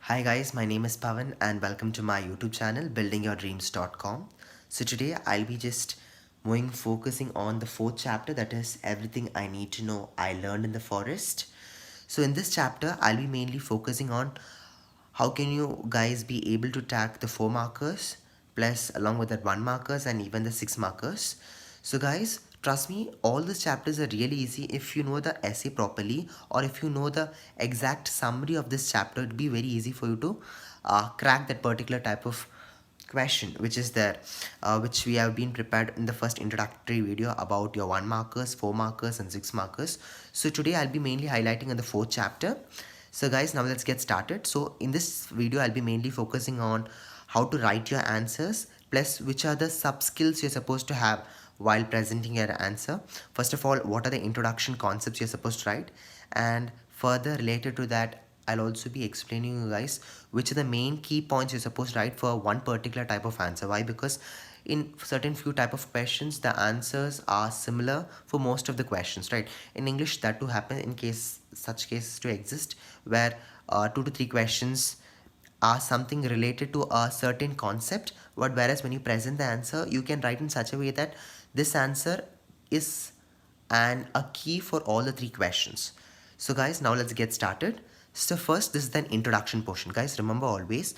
Hi guys, my name is Pavan and welcome to my YouTube channel buildingyourdreams.com. So today I'll be just focusing on the fourth chapter, that is everything I need to know I learned in the forest. So in this chapter I'll be mainly focusing on how can you guys be able to tag the 4 markers plus along with that 1 markers and even the 6 markers. So guys, trust me, all these chapters are really easy if you know the essay properly, or if you know the exact summary of this chapter. It'd be very easy for you to crack that particular type of question which is there, which we have been prepared in the first introductory video about your 1 markers, 4 markers and 6 markers. So today I'll be mainly highlighting on the fourth chapter. So guys, now let's get started. So in this video I'll be mainly focusing on how to write your answers, plus which are the sub skills you're supposed to have while presenting your answer. First of all, what are the introduction concepts you're supposed to write, and further related to that I'll also be explaining you guys which are the main key points you're supposed to write for one particular type of answer. Why? Because in certain few type of questions the answers are similar for most of the questions, right? In English that to happen in case such cases to exist where 2 to 3 questions are something related to a certain concept, but whereas when you present the answer you can write in such a way that this answer is a key for all the 3 questions. So guys, now let's get started. So first, this is the introduction portion. Guys, remember always,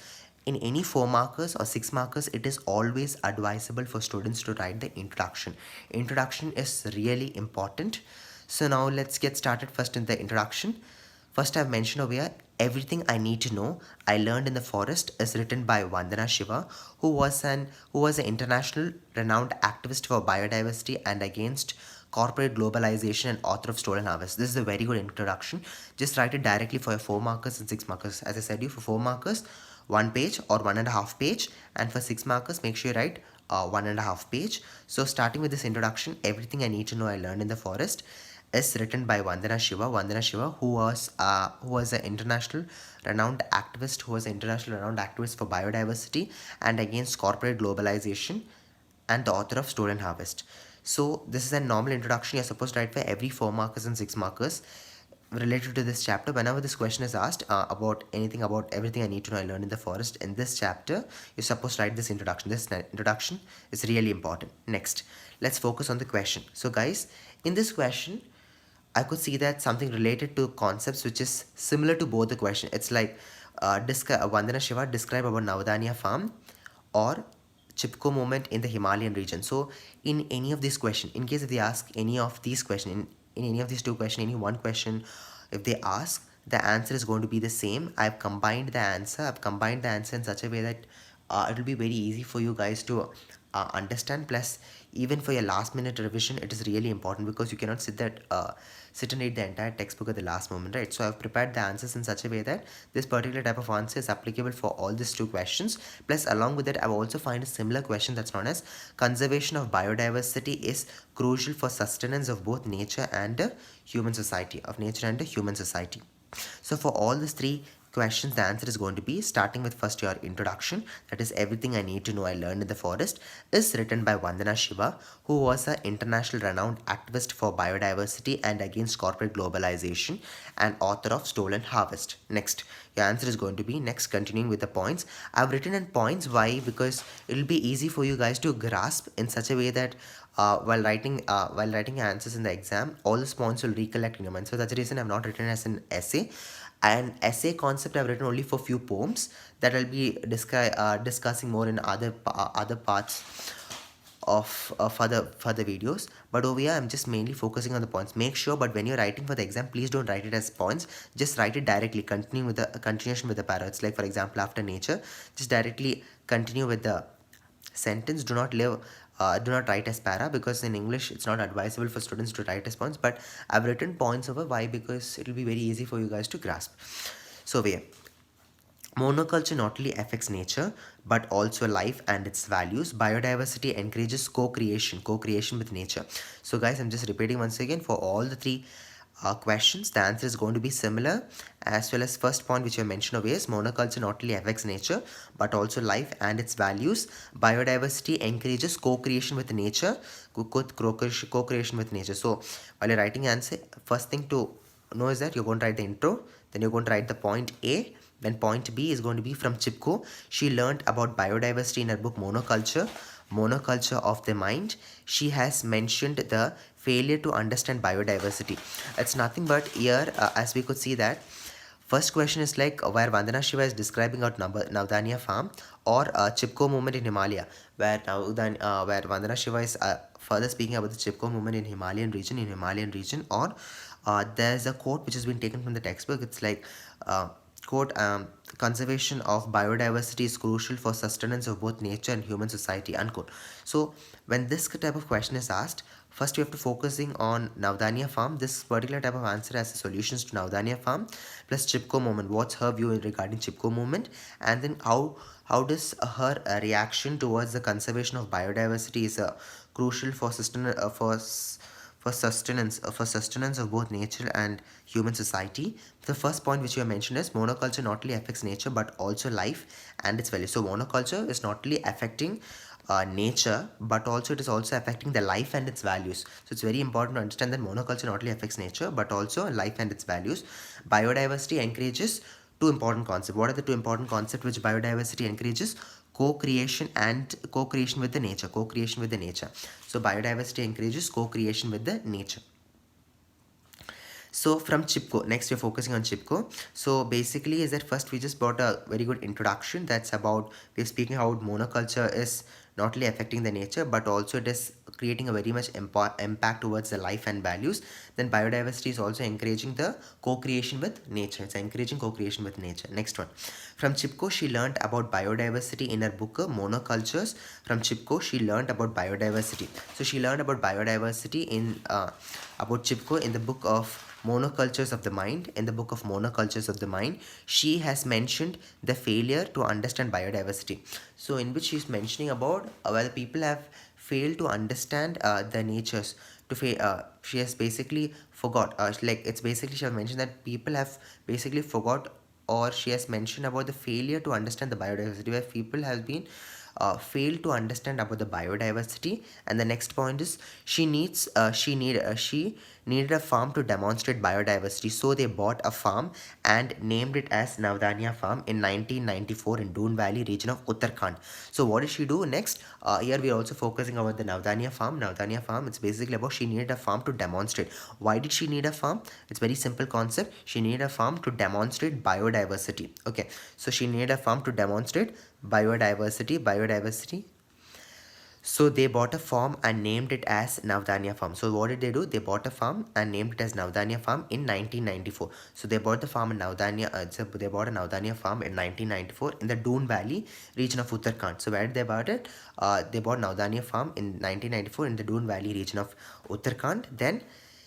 in any 4 markers or 6 markers, it is always advisable for students to write the introduction. Introduction is really important. So now let's get started first in the introduction. First, I've mentioned over here, everything I need to know I learned in the forest is written by Vandana Shiva, who was an international renowned activist for biodiversity and against corporate globalization and author of Stolen Harvest. This is a very good introduction. Just write it directly for your 4 markers and 6 markers. As I said you, for 4 markers, 1 page or 1.5 page, and for 6 markers, make sure you write 1.5 page. So starting with this introduction, everything I need to know I learned in the forest is written by Vandana Shiva. Vandana Shiva, who was an international renowned activist, for biodiversity and against corporate globalization, and the author of Stolen Harvest. So this is a normal introduction you're supposed to write for every 4 markers and 6 markers related to this chapter. Whenever this question is asked about anything about everything I need to know I learned in the forest in this chapter, you're supposed to write this introduction. This introduction is really important. Next, let's focus on the question. So guys, in this question I could see that something related to concepts which is similar to both the question. It's like Vandana Shiva describe about Navdanya farm or Chipko movement in the Himalayan region. So in any of these questions, in case if they ask any of these questions, in any of these 2 questions, any one question, if they ask, the answer is going to be the same. I've combined the answer in such a way that it will be very easy for you guys to understand. Plus, even for your last minute revision, it is really important because you cannot sit and read the entire textbook at the last moment, right? So I've prepared the answers in such a way that this particular type of answer is applicable for all these 2 questions. Plus, along with it, I've also find a similar question that's known as conservation of biodiversity is crucial for sustenance of both nature and human society, So for all these 3 questions, the answer is going to be, starting with first your introduction, that is everything I need to know I learned in the forest, is written by Vandana Shiva, who was an international renowned activist for biodiversity and against corporate globalization and author of Stolen Harvest. Next, your answer is going to be, next, continuing with the points. I've written in points. Why? Because it will be easy for you guys to grasp in such a way that while writing answers in the exam, all these points will recollect in your mind. So that's the reason I've not written as an essay. An essay concept I've written only for few poems that I'll be discussing more in other parts of further videos. But over here I'm just mainly focusing on the points. Make sure, but when you're writing for the exam, please don't write it as points. Just write it directly, continuation with the para. It's like, for example, after nature, just directly continue with the sentence. Do not write as para, because in English it's not advisable for students to write as points. But I've written points over. Why? Because it will be very easy for you guys to grasp. So where monoculture not only affects nature but also life and its values. Biodiversity encourages co-creation with nature. So guys, I'm just repeating once again, for all the 3 questions, the answer is going to be similar, as well as first point which I mentioned over here is monoculture not only affects nature but also life and its values. Biodiversity encourages co-creation with nature. Co-creation with nature. So while you're writing answer, first thing to know is that you're going to write the intro, then you're going to write the point A, Then point B is going to be from Chipko. She learned about biodiversity in her book Monoculture of the Mind. She has mentioned the failure to understand biodiversity. It's nothing but here, as we could see that first question is like where Vandana Shiva is describing out Navdanya farm, or Chipko movement in Himalaya, where where Vandana Shiva is further speaking about the Chipko movement in Himalayan region, or there's a quote which has been taken from the textbook. It's like quote, conservation of biodiversity is crucial for sustenance of both nature and human society, unquote. So when this type of question is asked, first we have to focusing on Navdanya farm. This particular type of answer has the solutions to Navdanya farm plus Chipko movement. What's her view regarding Chipko movement, and then how does her reaction towards the conservation of biodiversity is crucial for sustenance of both nature and human society. The first point which you have mentioned is monoculture not only affects nature but also life and its value. So monoculture is not only affecting nature, but also it is also affecting the life and its values. So it's very important to understand that monoculture not only affects nature but also life and its values. Biodiversity encourages two important concepts. What are the two important concepts which biodiversity encourages? Co-creation with the nature. Co-creation with the nature. So biodiversity encourages co-creation with the nature. So from Chipko, next we're focusing on Chipko. So basically is that first we just brought a very good introduction. That's about, we're speaking how monoculture is not only affecting the nature but also it is creating a very much impact towards the life and values. Then biodiversity is also encouraging the co-creation with nature. It's encouraging co-creation with nature. Next one. From Chipko, she learned about biodiversity in her book Monocultures. From Chipko, she learned about biodiversity. So she learned about biodiversity in about Chipko in the book of Monocultures of the Mind. In the book of Monocultures of the Mind, she has mentioned the failure to understand biodiversity. So in which she is mentioning about whether people have failed to understand the natures. She has basically forgot, like it's basically she has mentioned that people have basically forgot, or she has mentioned about the failure to understand the biodiversity, where people have been failed to understand about the biodiversity. And the next point is she needed a farm to demonstrate biodiversity, so they bought a farm and named it as Navdanya farm in 1994 in Doon Valley region of Uttarakhand. So what did she do next? Here we are also focusing about the Navdanya farm. Navdanya farm, it's basically about she needed a farm to demonstrate. Why did she need a farm? It's very simple concept. She needed a farm to demonstrate biodiversity. Okay, so she needed a farm to demonstrate biodiversity. So they bought a farm and named it as Navdanya farm. So what did they do? They bought a farm and named it as Navdanya farm in 1994. So they bought the farm in Navdanya. They bought a Navdanya farm in 1994 in the Doon Valley region of Uttarakhand. So where did they bought it? They bought Navdanya farm in 1994 in the Doon Valley region of Uttarakhand. Then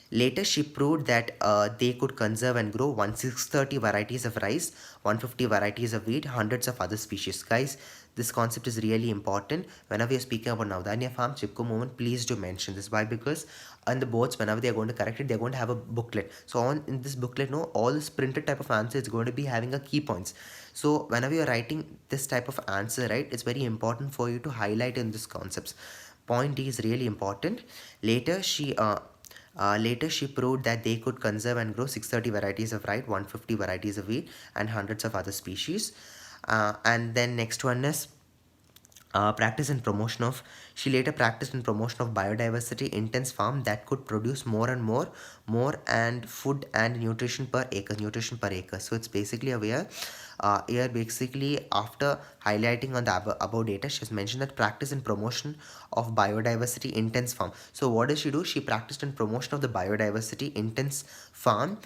later, she proved that they could conserve and grow 1630 varieties of rice, 150 varieties of wheat, hundreds of other species. Guys, this concept is really important. Whenever you're speaking about Navdanya farm, Chipko movement, please do mention this. Why? Because on the boards, whenever they're going to correct it, they're going to have a booklet. So in this booklet, no, all this printed type of answer is going to be having a key points. So whenever you're writing this type of answer, right, it's very important for you to highlight in these concepts. Point D is really important. Later, she proved that they could conserve and grow 630 varieties of rice, 150 varieties of wheat, and hundreds of other species. And then next one is practice and promotion of. She later practiced in promotion of biodiversity intense farm that could produce more and more and food and nutrition per acre. So it's basically a way. Here basically after highlighting on the above data, she has mentioned that practice and promotion of biodiversity intense farm. So what does she do? She practiced in promotion of the biodiversity intense farm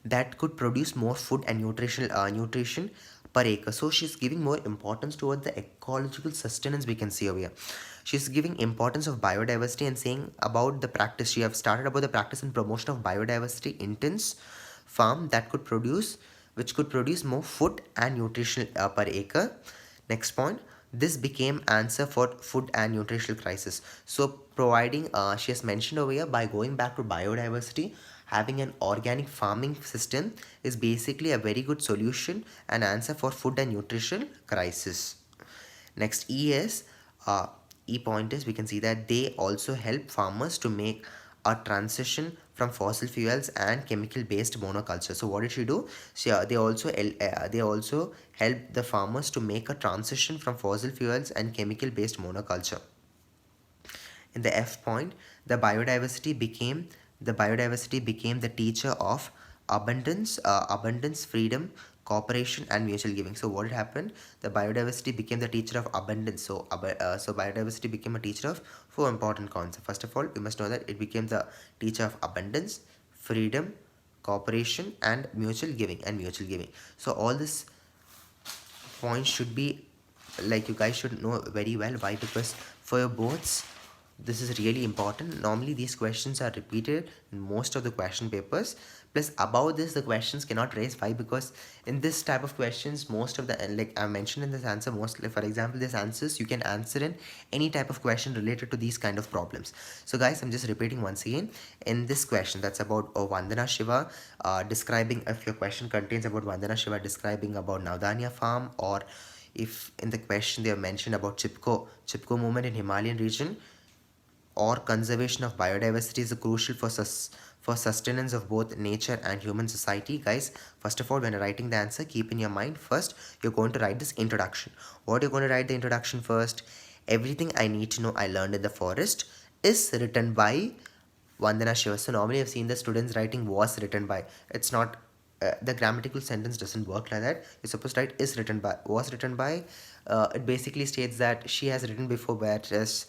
that could produce more food and nutrition per acre. So she's giving more importance towards the ecological sustenance, we can see over here. She's giving importance of biodiversity and saying about the practice. She have started about the practice and promotion of biodiversity intense farm that could produce, which could produce more food and nutrition per acre. Next point, this became answer for food and nutritional crisis. So providing, she has mentioned over here, by going back to biodiversity, having an organic farming system is basically a very good solution and answer for food and nutrition crisis. Next, E is E point is, we can see that they also help farmers to make a transition from fossil fuels and chemical-based monoculture. So what did she do? They also helped the farmers to make a transition from fossil fuels and chemical-based monoculture. In the F point, the biodiversity became the teacher of abundance, freedom, cooperation, and mutual giving. So what had happened? The biodiversity became the teacher of abundance. So biodiversity became a teacher of four important concepts. First of all, you must know that it became the teacher of abundance, freedom, cooperation, and mutual giving. So all this points should be like you guys should know very well. Why? Because for your boards this is really important. Normally these questions are repeated in most of the question papers. Plus above this the questions cannot raise. Why? Because in this type of questions most of the, like I mentioned in this answer, mostly for example this answers you can answer in any type of question related to these kind of problems. So guys, I'm just repeating once again. In this question that's about Vandana Shiva, describing, if your question contains about Vandana Shiva describing about Navdanya farm, or if in the question they have mentioned about Chipko movement in Himalayan region, or conservation of biodiversity is crucial for sustenance of both nature and human society. Guys, first of all, when you're writing the answer, keep in your mind first you're going to write this introduction. What you're going to write the introduction first? Everything I need to know I learned in the forest is written by Vandana Shiva. So normally I've seen the students writing was written by. It's not the grammatical sentence doesn't work like that. You're supposed to write is written by, was written by. It basically states that she has written before, whereas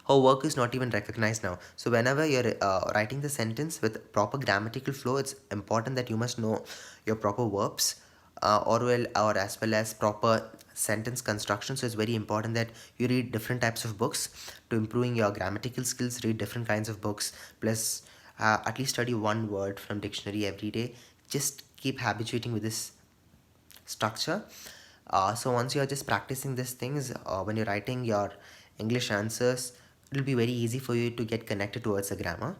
her work is not even recognized now. So whenever you're writing the sentence with proper grammatical flow, it's important that you must know your proper verbs, or as well as proper sentence construction. So it's very important that you read different types of books to improving your grammatical skills. Read different kinds of books, plus at least study one word from dictionary every day. Just keep habituating with this structure. So once you're just practicing these things, when you're writing your English answers, it'll be very easy for you to get connected towards the grammar.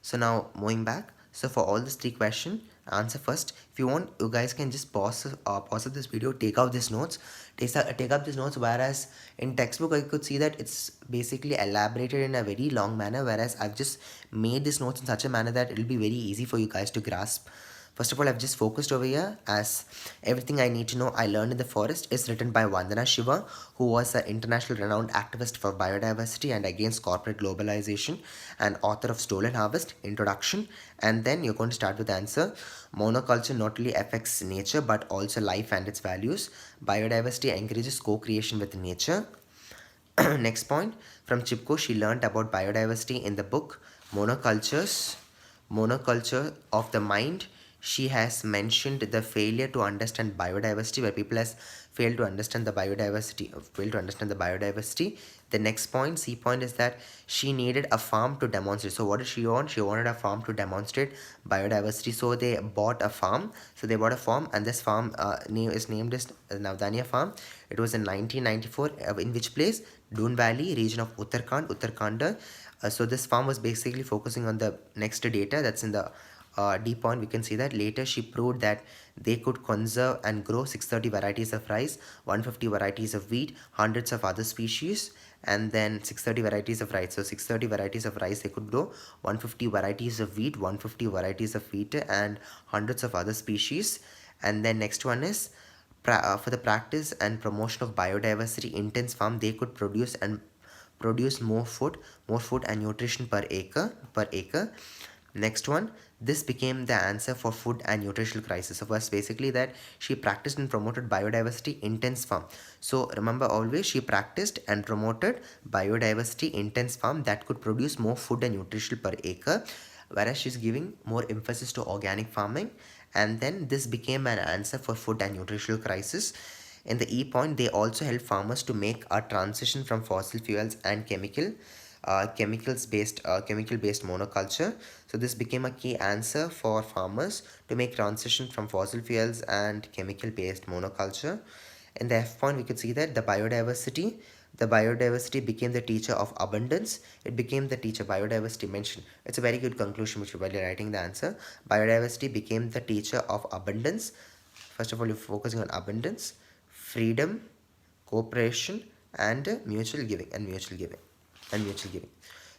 So now moving back, so for all these three questions, answer first. If you want, you guys can just pause up this video, take out these notes, take up these notes. Whereas in textbook, I could see that it's basically elaborated in a very long manner, whereas I've just made these notes in such a manner that it'll be very easy for you guys to grasp. First of all, I've just focused over here as everything I need to know I learned in the forest is written by Vandana Shiva, who was an international renowned activist for biodiversity and against corporate globalization, and author of Stolen Harvest, Introduction. And then you're going to start with the answer. Monoculture not only affects nature but also life and its values. Biodiversity encourages co-creation with nature. Next point, from Chipko, she learned about biodiversity in the book Monoculture of the Mind. She has mentioned the failure to understand biodiversity, where people has failed to understand the biodiversity. The next point, C point, is that she needed a farm to demonstrate. So what did she want? She wanted a farm to demonstrate biodiversity. So they bought a farm. And this farm name is named as Navdanya farm. It was in 1994. In which place? Doon Valley, region of Uttarakhand. So this farm was basically focusing on the next data that's in the D point. We can see that later she proved that they could conserve and grow 630 varieties of rice, 150 varieties of wheat, hundreds of other species, and then 630 varieties of rice. So 630 varieties of rice they could grow, 150 varieties of wheat, 150 varieties of wheat, and hundreds of other species. And then next one is for the practice and promotion of biodiversity intense farm, they could produce more food and nutrition per acre. Next one, this became the answer for food and nutritional crisis. So first basically that she practiced and promoted biodiversity intense farm. So remember always, she practiced and promoted biodiversity intense farm that could produce more food and nutrition per acre, whereas she's giving more emphasis to organic farming. And then this became an answer for food and nutritional crisis. In the E point, they also help farmers to make a transition from fossil fuels and chemical based monoculture. So this became a key answer for farmers to make transition from fossil fuels and chemical based monoculture. In the F point, we could see that the biodiversity became the teacher of abundance. It became the teacher. Biodiversity mentioned. It's a very good conclusion which while you're writing the answer. Biodiversity became the teacher of abundance. First of all, you're focusing on abundance, freedom, cooperation, and mutual giving.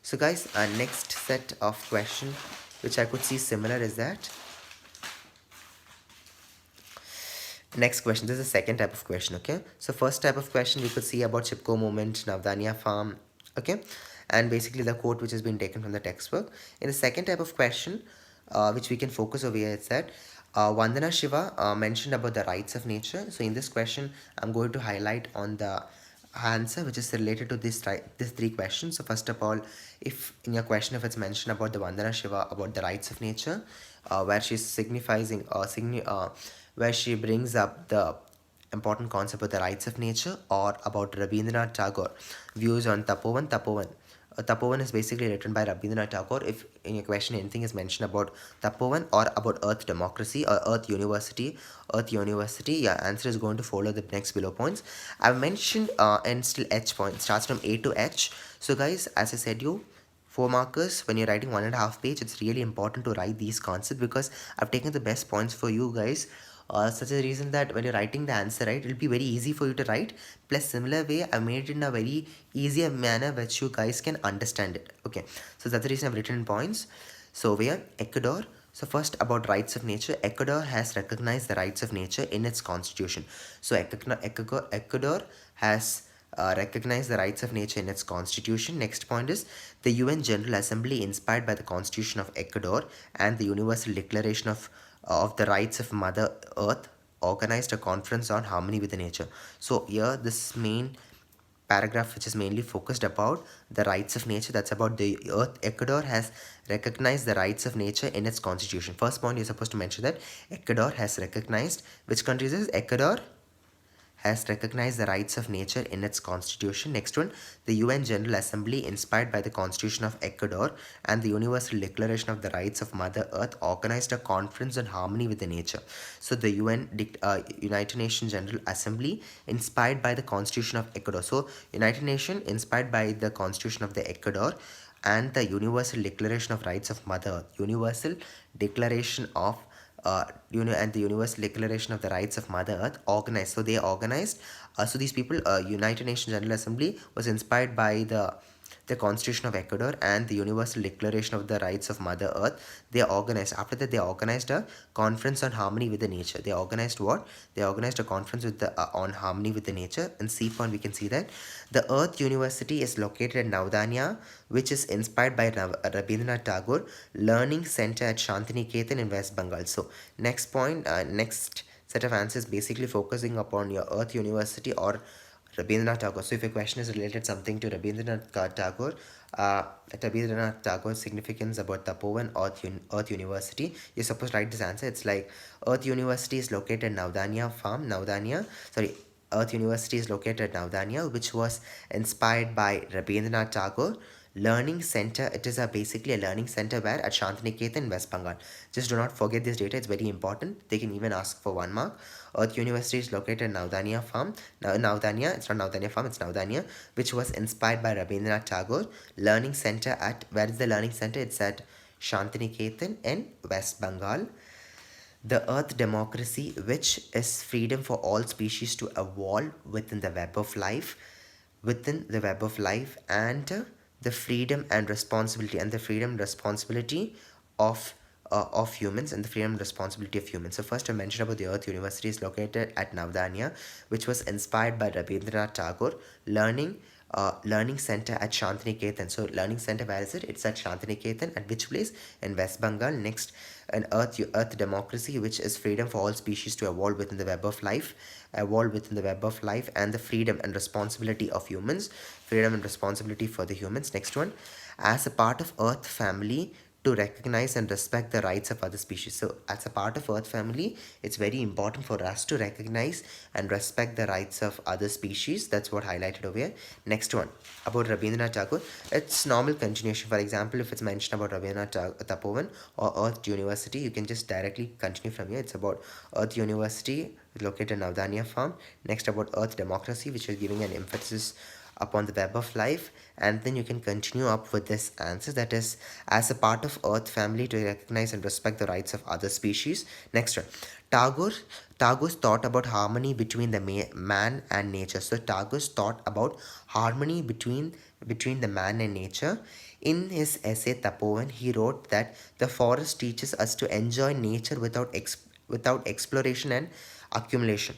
So guys, our next set of question which I could see similar is that next question. This is the second type of question. Okay, so first type of question we could see about Chipko movement, Navdanya farm. Okay, and basically the quote which has been taken from the textbook. In the second type of question, which we can focus over here, it's that Vandana Shiva mentioned about the rights of nature. So in this question, I'm going to highlight on the answer which is related to these three questions. So first of all, if in your question if it's mentioned about the Vandana Shiva about the rights of nature, where she's signifying where she brings up the important concept of the rights of nature, or about Rabindranath Tagore views on Tapovan. Tapovan is basically written by Rabindranath Tagore. If in your question anything is mentioned about Tapovan or about Earth democracy or Earth University, your answer is going to follow the next below points. I've mentioned and still H point starts from A to H. So guys, as I said you, 4 markers when you're writing 1.5 page, it's really important to write these concepts because I've taken the best points for you guys. Such a reason that when you're writing the answer, right, it'll be very easy for you to write. Plus similar way I made it in a very easier manner which you guys can understand it. Okay, so that's the reason I've written in points. So where Ecuador, so first about rights of nature, Ecuador has recognized the rights of nature in its constitution. So Ecuador has recognize the rights of nature in its constitution. Next point is the UN General Assembly, inspired by the Constitution of Ecuador and the Universal Declaration of the Rights of Mother Earth, organized a conference on harmony with the nature. So here this main paragraph which is mainly focused about the rights of nature, that's about the earth. Ecuador has recognized the rights of nature in its constitution. First point, you're supposed to mention that Ecuador has recognized, which country is this? Ecuador has recognized the rights of nature in its constitution. Next one, the UN General Assembly, inspired by the Constitution of Ecuador and the Universal Declaration of the Rights of Mother Earth, organized a conference on harmony with the nature. So the United Nations General Assembly, inspired by the Constitution of Ecuador. So United Nations, inspired by the Constitution of the Ecuador and the Universal Declaration of Rights of Mother Earth. Universal Declaration of and the Universal Declaration of the Rights of Mother Earth organized. So they organized. So these people, United Nations General Assembly, was inspired by the Constitution of Ecuador and the Universal Declaration of the Rights of Mother Earth. They organized. After that, they organized a conference on harmony with the nature. They organized what? They organized a conference with the on harmony with the nature. In C point, we can see that the Earth University is located at Navdanya, which is inspired by Rabindranath Tagore Learning Center at Shantiniketan in West Bengal. So next point, next set of answers basically focusing upon your Earth University or Rabindranath Tagore. So if your question is related something to Rabindranath Tagore's significance about Tapovan Earth University, you're supposed to write this answer. It's like Earth University is located in Earth University is located at Navdanya, which was inspired by Rabindranath Tagore Learning Center. It is basically a learning center where at Shantiniketan in West Bengal. Just do not forget this data, it's very important. They can even ask for 1 mark. Earth University is located in Navdanya farm. Now Navdanya, it's not Navdanya farm, it's Navdanya, which was inspired by Rabindranath Tagore Learning Center at, where is the learning center? It's at Shantiniketan in West Bengal. The Earth democracy, which is freedom for all species to evolve within the web of life, and the freedom and responsibility, of humans, and the freedom and responsibility of humans. So first I mentioned about the Earth University is located at Navdanya, which was inspired by Rabindranath Tagore Learning Center at Shantiniketan. So learning center, where is it? It's at Shantiniketan. At which place? In West Bengal. Next, an Earth democracy, which is freedom for all species to evolve within the web of life, and the freedom and responsibility of humans, freedom and responsibility for the humans. Next one, as a part of Earth family, to recognize and respect the rights of other species. So as a part of Earth family, it's very important for us to recognize and respect the rights of other species. That's what highlighted over here. Next one, about Rabindranath Tagore, it's normal continuation. For example, if it's mentioned about Rabindranath Tapovan or Earth University, you can just directly continue from here. It's about Earth University located in Navdanya farm. Next, about Earth democracy, which is giving an emphasis upon the web of life, and then you can continue up with this answer, that is, as a part of Earth family, to recognize and respect the rights of other species. Next one, Tagore Tagore's thought about harmony between the man and nature. So Tagore's thought about harmony between the man and nature In his essay Tapovan, he wrote that the forest teaches us to enjoy nature without exploration and accumulation.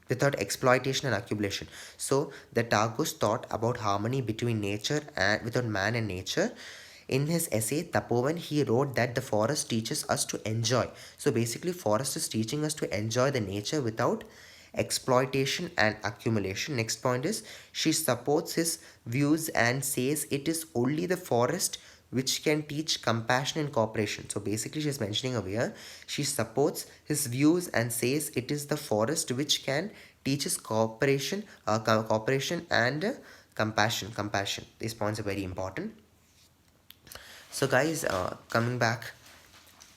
Without exploitation and accumulation. So the Tagore's thought about harmony between nature and without man and nature. In his essay Tapovan, he wrote that the forest teaches us to enjoy. So basically, forest is teaching us to enjoy the nature without exploitation and accumulation. Next point is she supports his views and says it is only the forest which can teach compassion and cooperation. So basically, she's mentioning over here, she supports his views and says it is the forest which can teach us cooperation and compassion. Compassion. These points are very important. So guys, coming back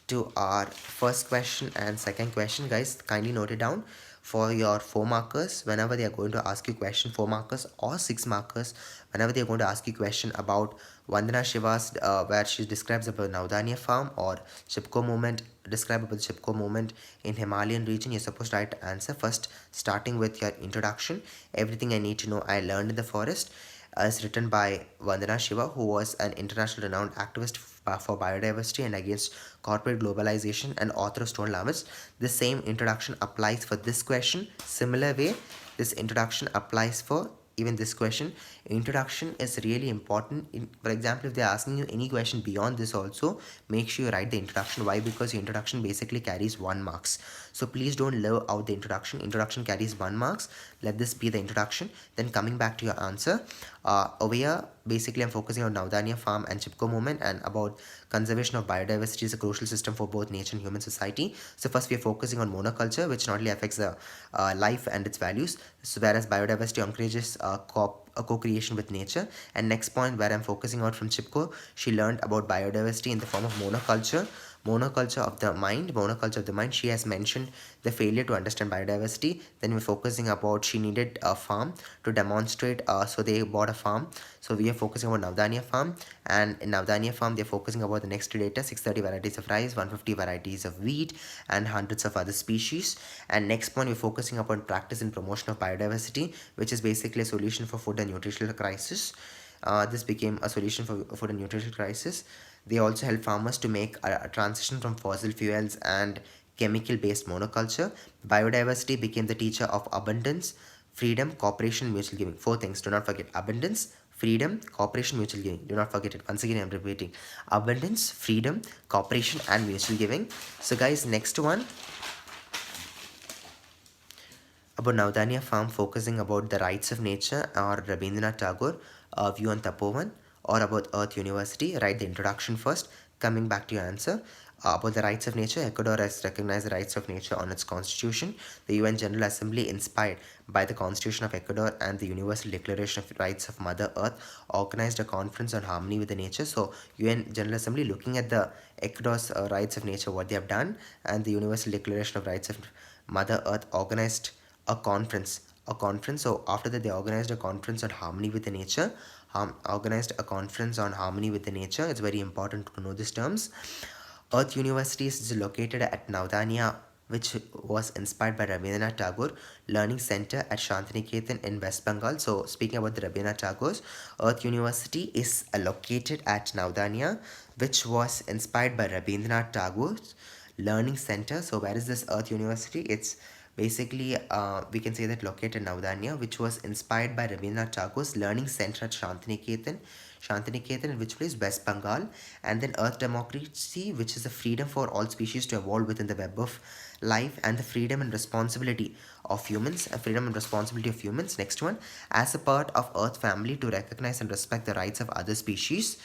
to our first question and second question, guys, kindly note it down for your 4 markers. Whenever they are going to ask you question, 4 markers or 6 markers, whenever they are going to ask you question about Vandana Shiva's where she describes about Navdanya farm, or Chipko movement, describe about the Chipko movement in Himalayan region, you're supposed to write the answer first, starting with your introduction. Everything I need to know I learned in the forest, is written by Vandana Shiva, who was an international renowned activist for biodiversity and against corporate globalization and author of Stone Lamets. The same introduction applies for this question. Similar way, this introduction applies for even this question. Introduction is really important. For example, if they're asking you any question beyond this also, make sure you write the introduction. Why? Because your introduction basically carries 1 marks. So please don't leave out the introduction. Introduction carries 1 marks. Let this be the introduction. Then coming back to your answer, over here basically I'm focusing on Navdanya farm and Chipko movement, and about conservation of biodiversity is a crucial system for both nature and human society. So first we are focusing on monoculture, which not only affects the life and its values, so whereas biodiversity encourages co-creation with nature. And next point where I'm focusing on from Chipko, she learned about biodiversity in the form of monoculture. Monoculture of the mind, she has mentioned the failure to understand biodiversity. Then we're focusing about she needed a farm to demonstrate, so they bought a farm. So we are focusing on Navdanya farm, and in Navdanya farm they're focusing about the next data: 630 varieties of rice, 150 varieties of wheat, and hundreds of other species. And next point, we're focusing upon practice and promotion of biodiversity, which is basically a solution for food and nutritional crisis. This became a solution for food and nutritional crisis. They also help farmers to make a transition from fossil fuels and chemical based monoculture. Biodiversity became the teacher of abundance, freedom, cooperation, mutual giving. 4 things. Do not forget: abundance, freedom, cooperation, mutual giving. Do not forget it. Once again, I'm repeating: abundance, freedom, cooperation, and mutual giving. So, guys, next one about Navdanya farm, focusing about the rights of nature, or Rabindranath Tagore view on Tapovan, or about Earth University. Write the introduction first. Coming back to your answer, about the rights of nature, Ecuador has recognized the rights of nature on its constitution. The UN General Assembly, inspired by the Constitution of Ecuador and the Universal Declaration of Rights of Mother Earth, organized a conference on harmony with the nature. So UN General Assembly, looking at the Ecuador's rights of nature, what they have done, and the Universal Declaration of Rights of Mother Earth, organized a conference. So after that, they organized a conference on harmony with the nature. It's very important to know these terms. Earth University is located at Navdanya, which was inspired by Rabindranath Tagore Learning Center at Shantiniketan in West Bengal. So speaking about the Rabindranath Tagore's, Earth University is located at Navdanya, which was inspired by Rabindranath Tagore's Learning Center. So where is this Earth University? It's basically, we can say that located in Navdanya, which was inspired by Rabindranath Tagore's Learning Center at Shantiniketan, which place West Bengal. And then Earth Democracy, which is the freedom for all species to evolve within the web of life, and the freedom and responsibility of humans. Next one, as a part of Earth family, to recognize and respect the rights of other species.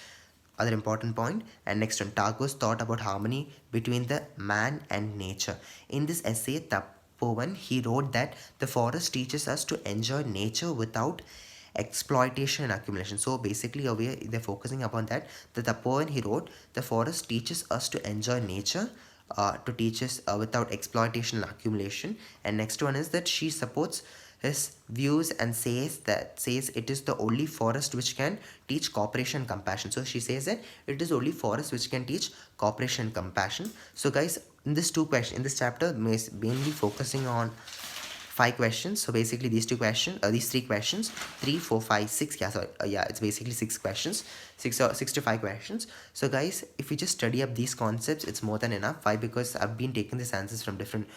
Other important point. And next one, Tagore's thought about harmony between the man and nature. In this essay Tapovan, he wrote that the forest teaches us to enjoy nature without exploitation and accumulation. So basically over here they're focusing upon that. The Tapovan, he wrote, the forest teaches us to enjoy nature, to teach us without exploitation and accumulation. And next one is that she supports his views and says it is the only forest which can teach cooperation and compassion. So she says that it is only forest which can teach cooperation and compassion. So guys, in this chapter mainly focusing on 5 questions. So basically these three questions, 3, 4, 5, 6. Yeah, sorry. Yeah, it's basically 6 questions, 6 to 5 questions. So guys, if you just study up these concepts, it's more than enough. Why? Because I've been taking these answers from different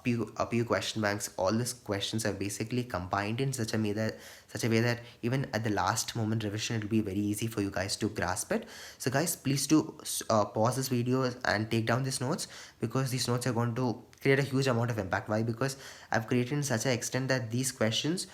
PU question banks. All these questions are basically combined in such a way that even at the last moment revision, it'll be very easy for you guys to grasp it. So guys, please do pause this video and take down these notes, because these notes are going to create a huge amount of impact. Why? Because I've created in such an extent that these questions,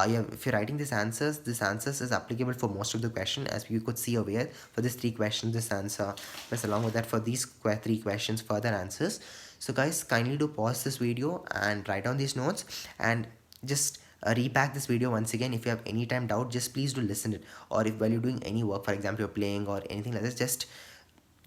yeah, if you're writing these answers, this answers is applicable for most of the question. As you could see over here, for these 3 questions, this answer, plus along with that for these 3 questions, further answers. So guys, kindly do pause this video and write down these notes, and just repack this video once again. If you have any time doubt, just please do listen it. Or if while you're doing any work, for example you're playing or anything like this,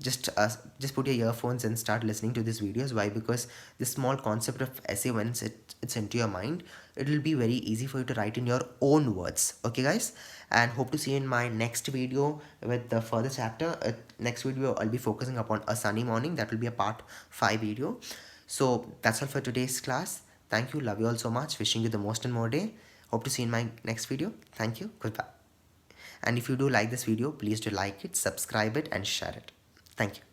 just put your earphones and start listening to these videos. Why? Because this small concept of essay, once it's into your mind, it will be very easy for you to write in your own words. Okay guys, and hope to see you in my next video with the further chapter. Next video I'll be focusing upon a sunny morning. That will be a part 5 video. So that's all for today's class. Thank you, love you all so much, wishing you the most and more day. Hope to see you in my next video. Thank you, goodbye. And if you do like this video, please do like it, subscribe it, and share it. Thank you.